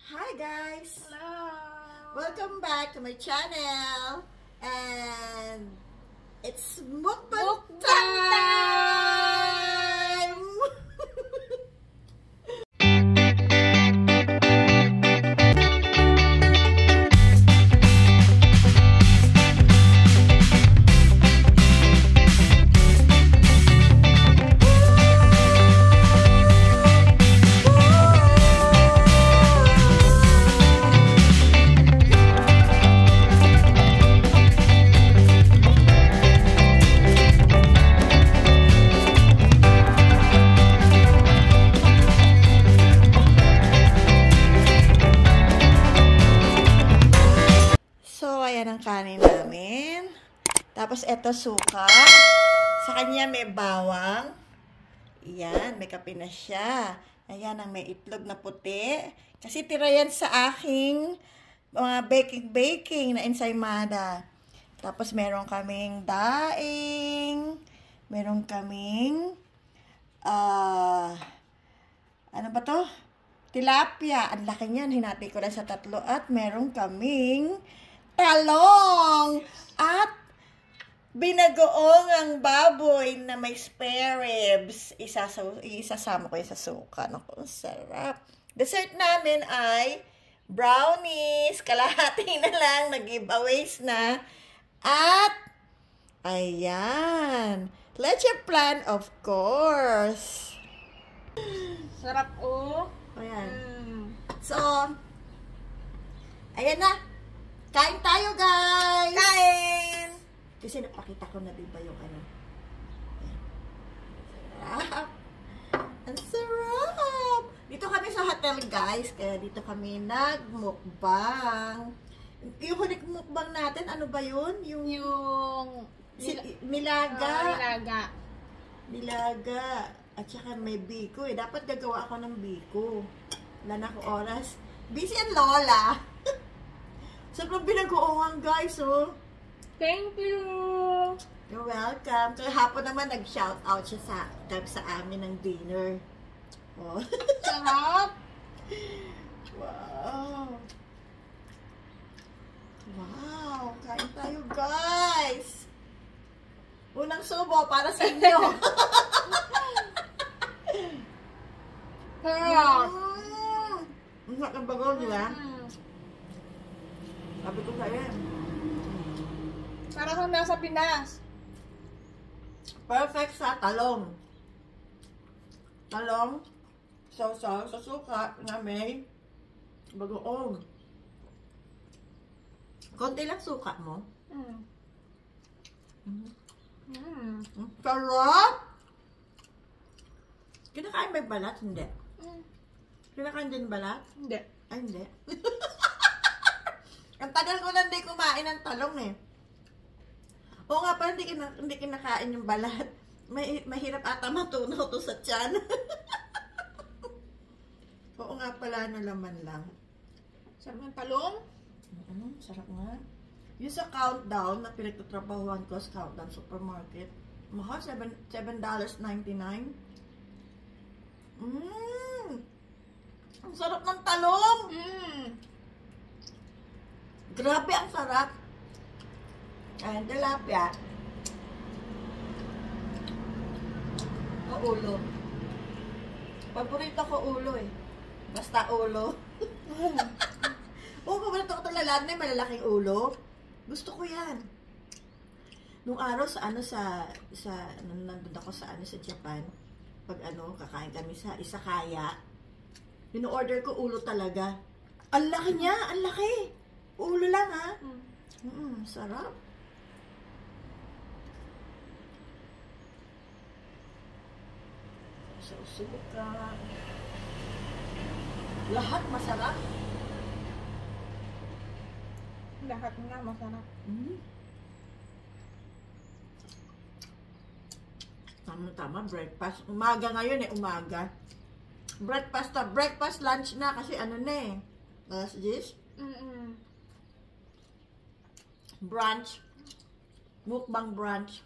Hi guys! Hello! Welcome back to my channel! And it's mukbang time! Ayan ang kanin namin. Tapos, eto suka. Sa kanya may bawang. Ayan, may kape na siya. Ayan, ang may itlog na puti. Kasi tira yan sa aking mga baking na ensaymada. Tapos, meron kaming daing. Meron kaming, ano ba to? Tilapia. Ang laki niyan. Hinati ko lang sa 3. At meron kaming talong at binagoong ang baboy na may spare ribs. Isasama ko yung sa suka. Naku, sarap. Dessert namin ay brownies. Kalahati na lang. Nag-giveaways na. At, ayan. Leche plan, of course. Sarap oh. Ayan. So, ayan na. Kain tayo, guys! Kain! Kasi napakita ko na diba yung ano. Sarap! Ang sarap! Dito kami sa hotel, guys. Kaya dito kami nagmukbang. Yung huling mukbang natin, ano ba yun? Yung nilaga. Nilaga. At saka may biko eh. Dapat gagawa ako ng biko. Wala na akong oras. Busy ang lola. Sobrang binagoongan, guys, oh. Thank you! You're welcome. Kahapon naman nag-shoutout siya sa amin ng dinner. Oh. Sarap! Wow! Wow! Kain tayo, guys! Unang subo para sa inyo. Sarap! Ang sarap ng bago, di ba? Sabi ko sa'yo. Para kang nasa Pinas. Perfect sa talong. Talong, sausaw sa suka na may bagoong. Konti lang suka mo. Sarap! Kinakain may balat? Hindi. Kinakain din balat? Hindi. Ay, hindi. Ang tagal ko na hindi kumain ng talong eh. Oo nga pa, hindi kinakain yung balat. Mahirap ata matunaw to sa tiyan. Oo nga pala, laman lang. Sarap ng talong? Sarap nga. Yung sa Countdown na pinagtatrabahuan ko sa Countdown Supermarket, mahal, $7.99. Ang sarap ng talong! Grabe, ang sarap. Ayan, tilapia. O ulo. Paborito ko ulo eh. Basta ulo. Oo, paborito ko ito lalaan na malalaking ulo. Gusto ko yan. Nung araw nandun ako sa Japan, pag kakain kami sa Isakaya, in-order ko ulo talaga. Ang laki niya, ang laki. Ulo lang, ha? Sarap. Susuka. Lahat masarap. Lahat nga masarap. Tama-tama, breakfast. Umaga ngayon eh, umaga. Breakfast, lunch na kasi ano na eh. Alas 10? Brunch. Mukbang brunch.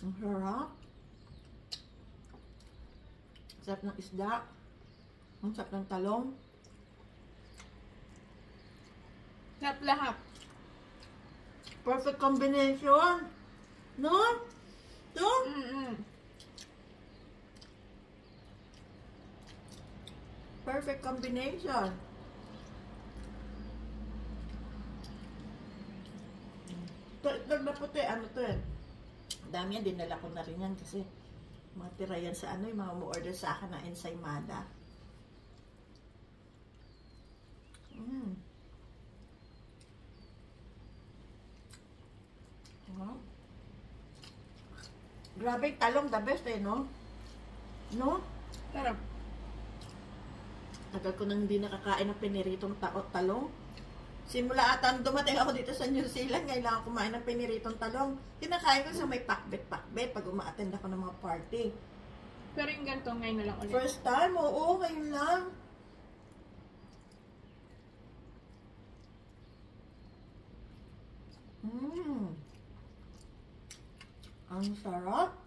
Ang harap. Sarap ng isda. Ang sarap ng talong. Sarap lahat. Perfect combination. No? No? Perfect combination. Ito, itlog na puti. Ano to eh? Dami yan. Dinala ko na rin yan kasi mga tira yan sa ano, yung mga mu-order sa akin na ensaymada. Grabe, talong the best eh, no? No? Sarap. Tagal ko nang hindi nakakain ng piniritong talong. Simula ata dumating ako dito sa New Zealand, ngayon lang ako kumain ng piniritong talong. Kinakain ko sa may pakbet-pakbet pag uma-attend ako ng mga party. Pero yung ganito ngayon na lang ulit. First time, oo, ngayon lang. Ang sarap.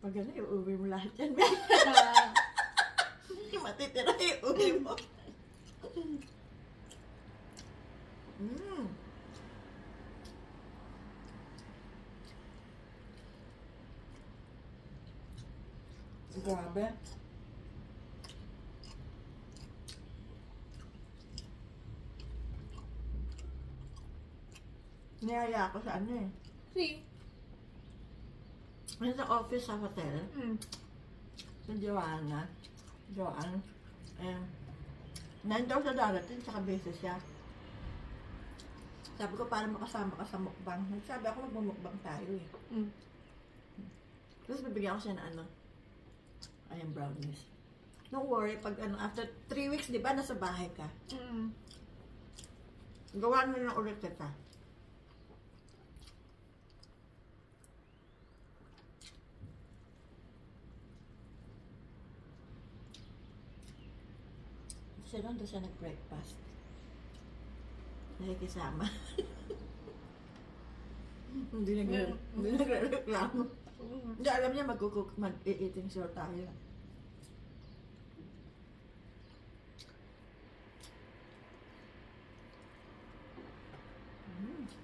Pag ano, iuwi mo lahat yan. Matitira, iuwi mo. Grabe. Niyaya ako sa ano eh. See? Ano sa office sa hotel? Sa Joanna. Joanne. Nandaw sa darating, saka beses siya. Sabi ko, para makasama ka sa mukbang. Sabi ako, magmumukbang tayo eh. Tapos bibigyan ko siya ng ano. Ayan, brownies. Don't worry, pag ano, after 3 weeks, di ba, nasa bahay ka? Gawa mo na ulit kita. Siya doon siya nag-breakfast. Nakikisama. Hindi nagre-reklamo. Hindi, alam niya mag-eating sure tayo.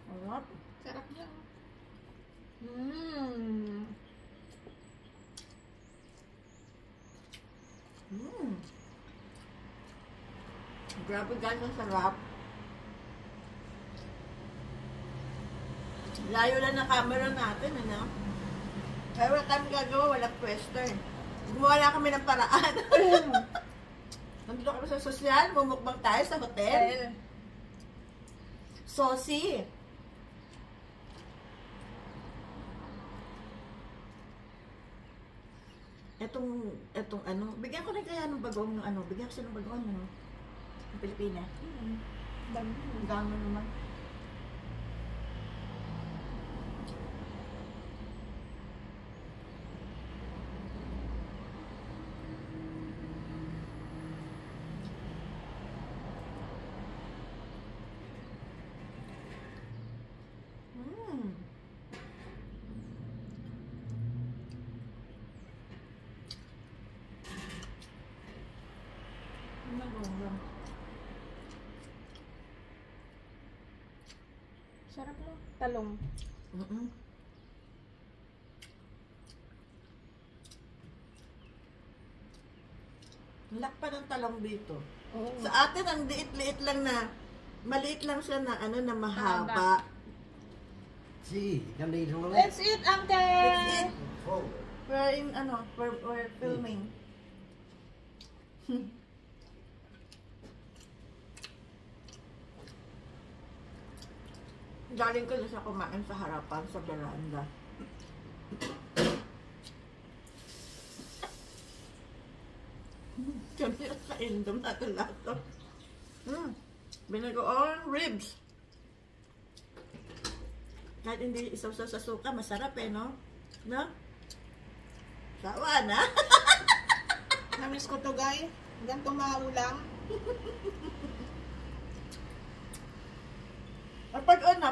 Sarap. Sarap niya. Grabe guys, ang sarap. Layo lang na camera natin, ano? Kaya wala kami gagawa, walang pwesto eh. Gumawa lang kami ng paraan. Nandito kami sa sosyal, mumukbang tayo sa hotel. Saucy. Etong ano, bigyan ko rin kaya ng bagong yung ano, bigyan ko siya ng bagong ano, ng Pilipinas. Dami. Ang dami naman. Sarap no? Talong. Lakpa ng talong dito. Oo. Sa atin, ang liit-liit lang na, maliit lang siya na, ano, na mahaba. See, you can eat all of Let's it. eat, Uncle! Let's eat. Forward. We're in, ano, we're filming. Galing ko na siya kumain sa harapan sa veranda. Kami sa indom natin lahat. Binagoong ribs. Kahit hindi isaw-saw sa suka, masarap eh, no? No? Sawa na. Namiss ko to, guys. Ganitong mga ulam.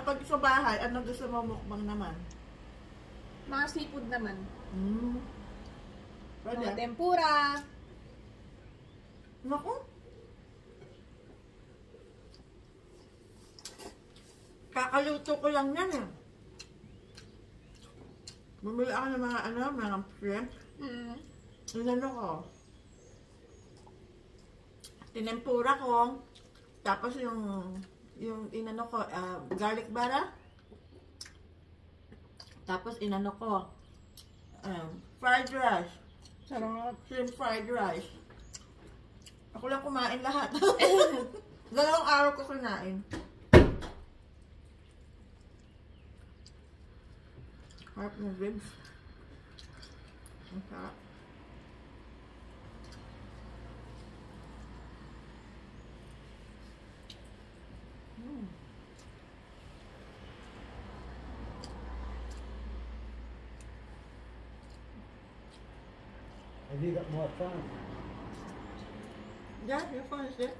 Kapag sa bahay, ano gusto mo mukbang naman? Mga seafood naman. Pwede. Mga tempura. Naku. Kakaluto ko lang yan eh. Bumili ako ng mga shrimp. Inano ko. Tinempura ko. Tapos yung inano ko, garlic butter. Tapos inano ko, fried rice. Sarap. Shrimp fried rice. Ako lang kumain lahat. 2 araw ko kumain. Harap ng ribs. Ang sarap. Have you got more fun? Yeah, you're fine, sis.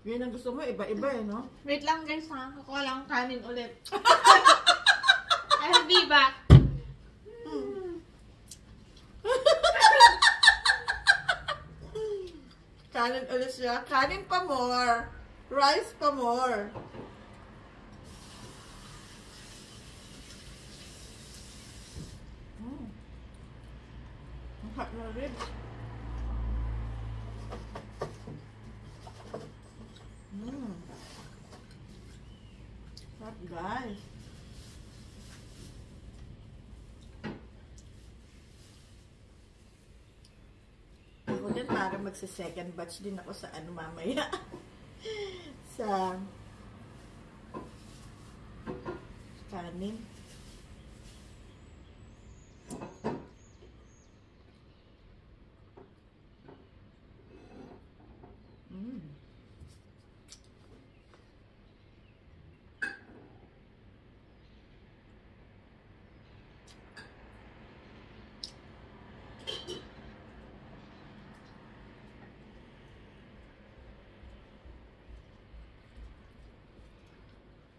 Yun ang gusto mo, iba-iba eh, no? Wait lang guys ha. Kukuha lang kanin ulit. I'll be back. Kanin ulit siya. Kanin pa more. Rice pa more. Ang hot na ribs. Hot guys. Ako din para magsa-second batch din ako sa ano mamaya. sa kanin.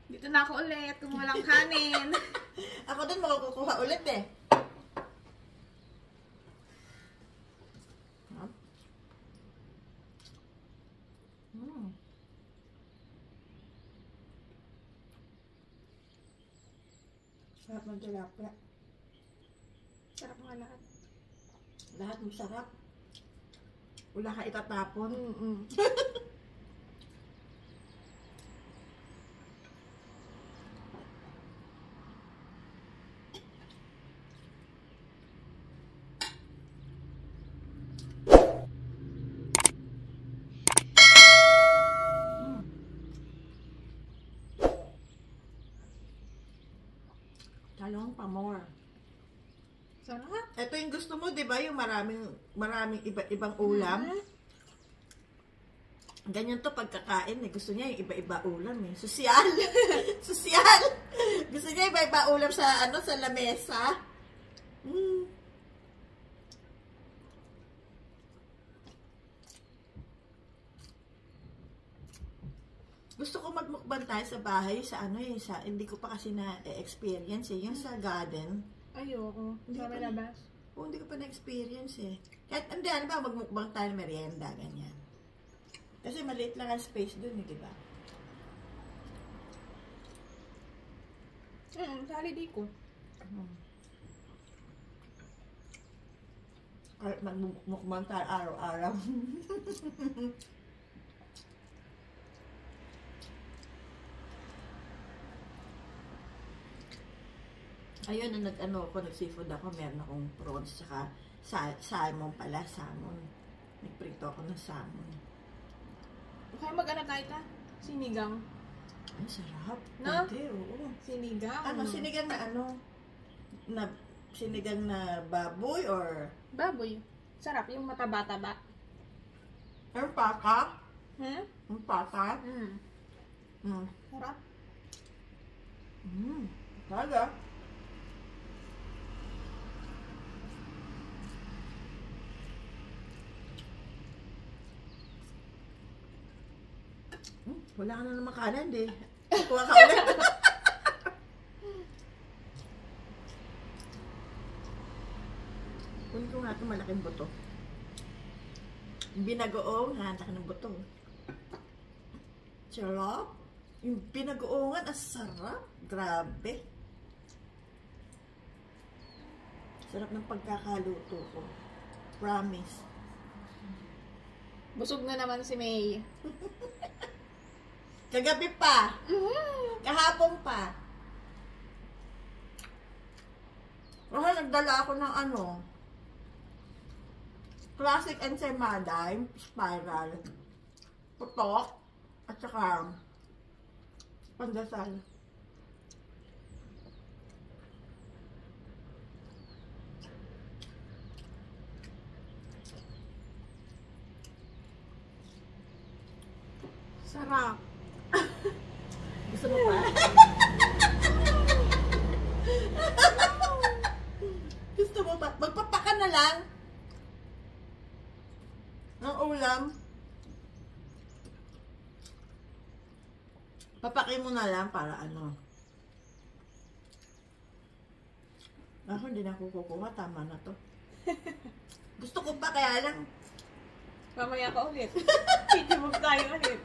Dito na ako ulit. Kumuha lang kanin. Ako din makukuha ulit eh. Sarap ng tilapia. Sarap nga lahat. Lahat masarap. Wala ka itatapon. Talong pa more. Sarap. Ito yung gusto mo, di ba? Yung maraming iba-ibang ulam. Ganyan to pagkakain eh. Gusto niya yung iba-iba ulam eh. Sosyal. Sosyal. Gusto niya iba-iba ulam sa sa lamesa. Gusto ko magmukbang tayo sa bahay sa hindi ko pa kasi na-experience eh. Yung sa garden. Ayoko. Hindi Sa pa may labas. hindi ko pa na-experience eh. Kahit, hindi, ano ba, magmukbang tayo ng merienda, ganyan. Kasi maliit lang ang space dun eh, di ba? Sa holiday ko. Kahit magmukbang tayo araw-araw. Ayun, nag-seafood ako, meron akong prawns, saka salmon pala, salmon. Nagprito ako ng salmon. Okay, mag-ano tayo ta? Sinigang. Ang sarap. No? Pwede, oo. Sinigang. Sinigang na sinigang na baboy or Baboy. Sarap. Yung mataba-taba. ang pata? Hmm? Ang pata? Sarap. Talaga? Wala ka na naman kanan, eh. Kuha ka ulit. Kunin ko nga itong malaking buto. Binagoong, hantak ng buto. Sarap. Yung binagoongan, ang sarap. Grabe. Sarap ng pagkakaluto ko. Promise. Busog na naman si May. Kagabi pa. Kahapon pa. Oh, nagdala ako ng classic ensaymada, yung spiral. Putok. At saka pandesal. Sarap. Gusto mo pa? Gusto mo pa? Magpapaka na lang. Ang ulam. Papaki mo na lang para Ako hindi na ako kukuha. Tama na to. Gusto ko pa kaya lang. Mamaya ka ulit. Titibog tayo ulit.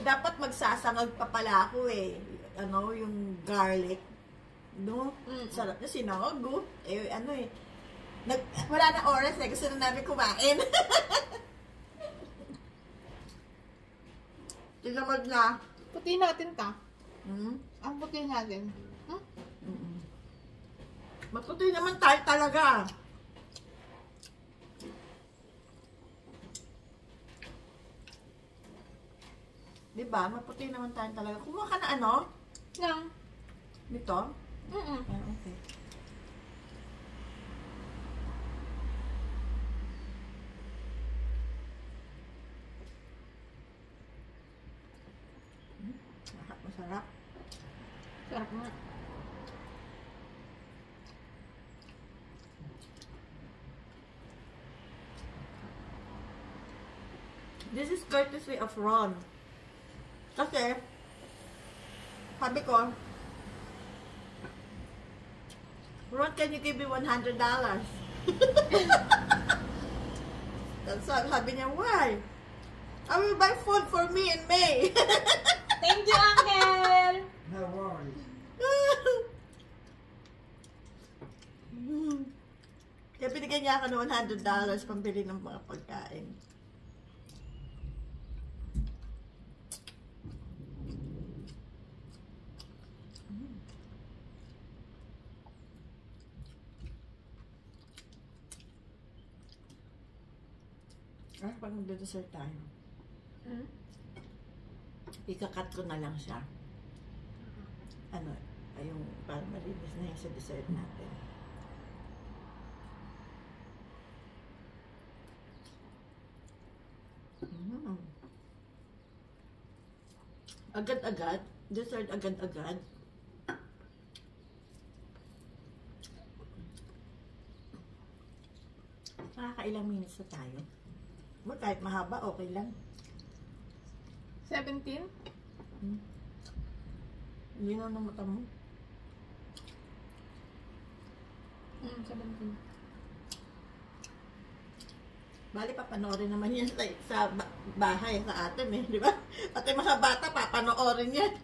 Dapat magsasangag pa pala ako eh. Yung garlic. No? Sarap na sinangag, oh. Wala na oras eh. Gusto na namin kumain. Tinamad na. Puti natin ta. Hmm? Ang puti natin. Maputi naman tayo talaga. Diba? Maputi naman tayo talaga. Kumuha ka na Nang. Dito? Mm-mm. Ah, okay. Masarap. Sarap nga. This is courtesy of Ron. Kasi, sabi ko, Ron, can you give me $100? That's why sabi niya, why? I will buy food for me in May. Thank you, Uncle! No worries. Kaya binigyan niya ako ng $100 pambili ng mga pagkain. Pag magde-dessert tayo, ikakat ko na lang siya. Yung para malinis na yung sa dessert natin. Agad-agad. Dessert agad-agad. Nakakailang minutes na tayo. Kahit mahaba, okay lang. 17? Hindi na ng mata mo. 17. Bali, papanoorin naman yan sa bahay, sa atin eh, di ba? Pati mga bata, papanoorin yan.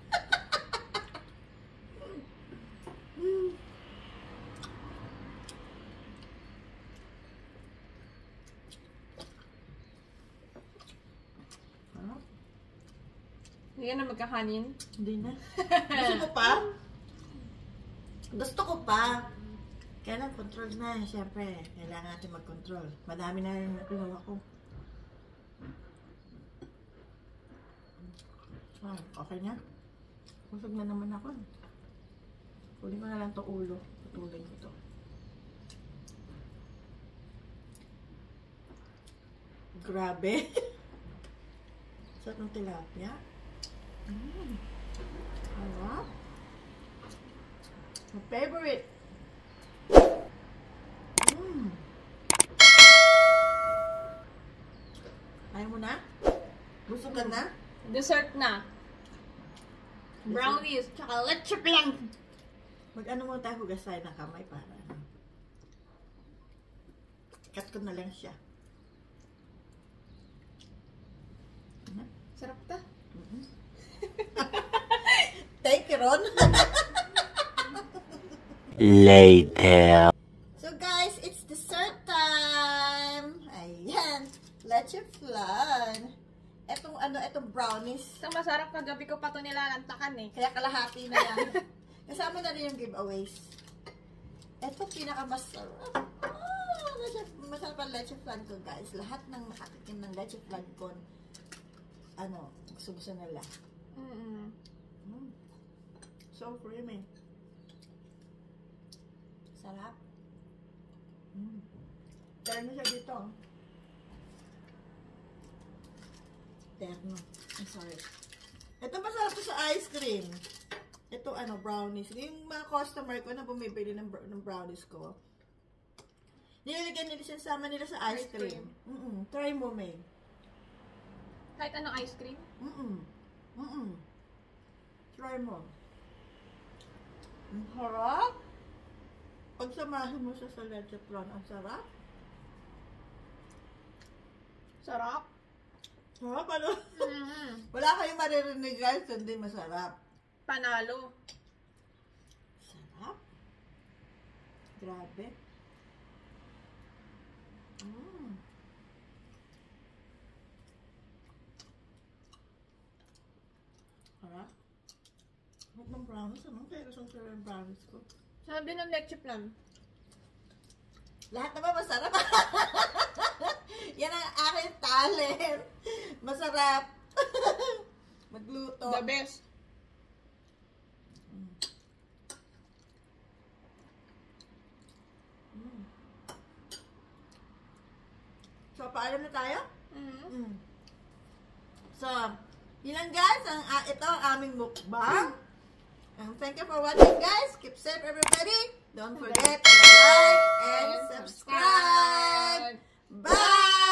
Hindi ka na magkakanin? Hindi na. Gusto ko pa? Gusto ko pa. Kaya lang, control na. Siyempre, kailangan natin mag-control. Madami na rin nakuha ko. Okay na? Busog na naman ako. Kunin ko na lang itong ulo. Putulin ko ito. Grabe. Sarap ng tilapia. Harap. My favorite. Ayaw mo na? Gusto ka na? Dessert na. Brownies, tsaka leche plan. Mag-ano mo tayo, hugas tayo ng kamay para ano. Cut ko na lang siya. Sarap ta. Thank you, Ron. Later. So guys, it's dessert time. Ayan. Leche flan. Etong brownies. Ito masarap, kagabi ko pa ito nilalantakan eh. Kaya kalahati na yan. Kasama na rin yung giveaways. Ito pinakamasarap. Masarap ang leche flan ko, guys. Lahat ng nakatikim ng leche flan ko, gusto nila. So creamy. Sarap. Terno siya dito. Terno. I'm sorry. Ito masarap to sa ice cream. Ito brownies. Yung mga customer ko na bumibili ng brownies ko, nilagyan nila sinasama nila sa ice cream. Try mo, May. Kahit anong ice cream? Try mo. Ang harap. Pagsamahin mo siya sa leche flan, ang sarap. Sarap. Sarap, ano? Wala kayong maririnig, guys, hindi masarap. Panalo. Sarap. Grabe. Sarap. Huwag ng brownies, kaya gusto ko yung brownies ko. Sabi ng leche plan. Lahat naman masarap. Yan ang aking talent. Masarap. Magluto. The best. So, paalam na tayo? So, yun lang guys. Ito ang aming mukbang. And thank you for watching, guys. Keep safe, everybody. Don't forget to like and subscribe. Bye!